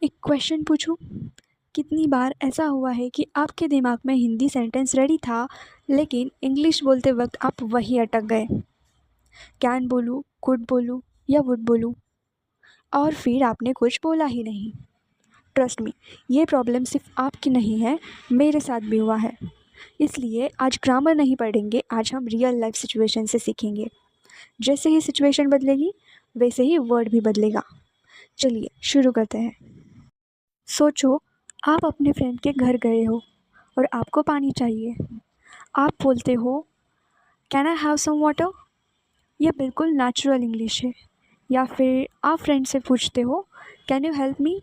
एक क्वेश्चन पूछूं? कितनी बार ऐसा हुआ है कि आपके दिमाग में हिंदी सेंटेंस रेडी था, लेकिन इंग्लिश बोलते वक्त आप वहीं अटक गए? कैन बोलूं, कुड बोलूं या वुड बोलूं, और फिर आपने कुछ बोला ही नहीं। ट्रस्ट मी, ये प्रॉब्लम सिर्फ आपकी नहीं है, मेरे साथ भी हुआ है। इसलिए आज ग्रामर नहीं पढ़ेंगे, आज हम रियल लाइफ सिचुएशन से सीखेंगे। जैसे ही सिचुएशन बदलेगी, वैसे ही वर्ड भी बदलेगा। चलिए शुरू करते हैं। सोचो, आप अपने फ्रेंड के घर गए हो और आपको पानी चाहिए। आप बोलते हो, can I have some water? यह बिल्कुल नेचुरल इंग्लिश है। या फिर आप फ्रेंड से पूछते हो, कैन यू हेल्प मी?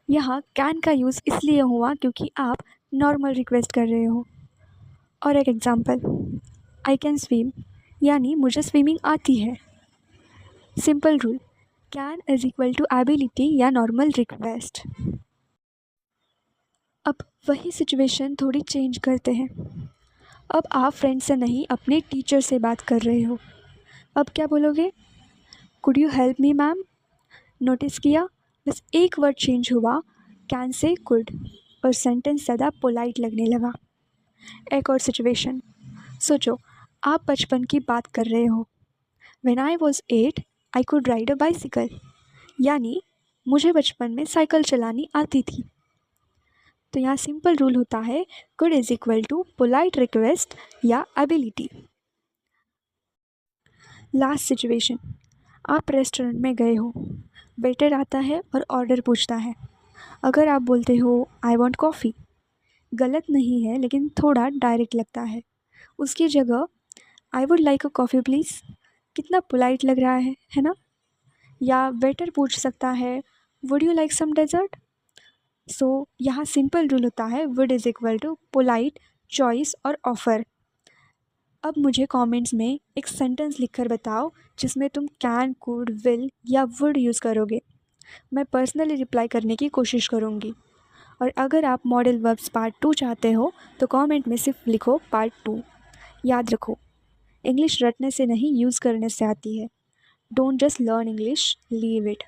यहाँ कैन का यूज़ इसलिए हुआ क्योंकि आप नॉर्मल रिक्वेस्ट कर रहे हो। और एक एग्जांपल, आई कैन स्विम, यानी मुझे स्विमिंग आती है। Simple rule, can is equal to ability या नॉर्मल रिक्वेस्ट। अब वही सिचुएशन थोड़ी चेंज करते हैं। अब आप फ्रेंड से नहीं, अपने टीचर से बात कर रहे हो। अब क्या बोलोगे? Could you help me ma'am? Notice किया, बस एक वर्ड चेंज हुआ, कैन से कुड, और सेंटेंस ज़्यादा पोलाइट लगने लगा। एक और सिचुएशन सोचो, आप बचपन की बात कर रहे हो। When I was 8 I could ride a bicycle, यानी मुझे बचपन में साइकिल चलानी आती थी। तो यहाँ सिंपल रूल होता है, could is equal to polite request या एबिलिटी। लास्ट सिचुएशन, आप रेस्टोरेंट में गए हो, वेटर आता है और ऑर्डर पूछता है। अगर आप बोलते हो आई वॉन्ट कॉफ़ी, गलत नहीं है लेकिन थोड़ा डायरेक्ट लगता है। उसकी जगह I would like a coffee please, कितना पोलाइट लग रहा है ना? या वेटर पूछ सकता है, would you like some dessert? So यहाँ सिंपल रूल होता है, would is equal to polite, choice और ऑफ़र। अब मुझे कमेंट्स में एक सेंटेंस लिखकर बताओ जिसमें तुम कैन, कुड, विल या वुड यूज़ करोगे। मैं पर्सनली रिप्लाई करने की कोशिश करूँगी। और अगर आप मॉडल वर्ब्स पार्ट 2 चाहते हो तो कमेंट में सिर्फ लिखो पार्ट 2। याद रखो, इंग्लिश रटने से नहीं, यूज़ करने से आती है। Don't just learn English, leave it.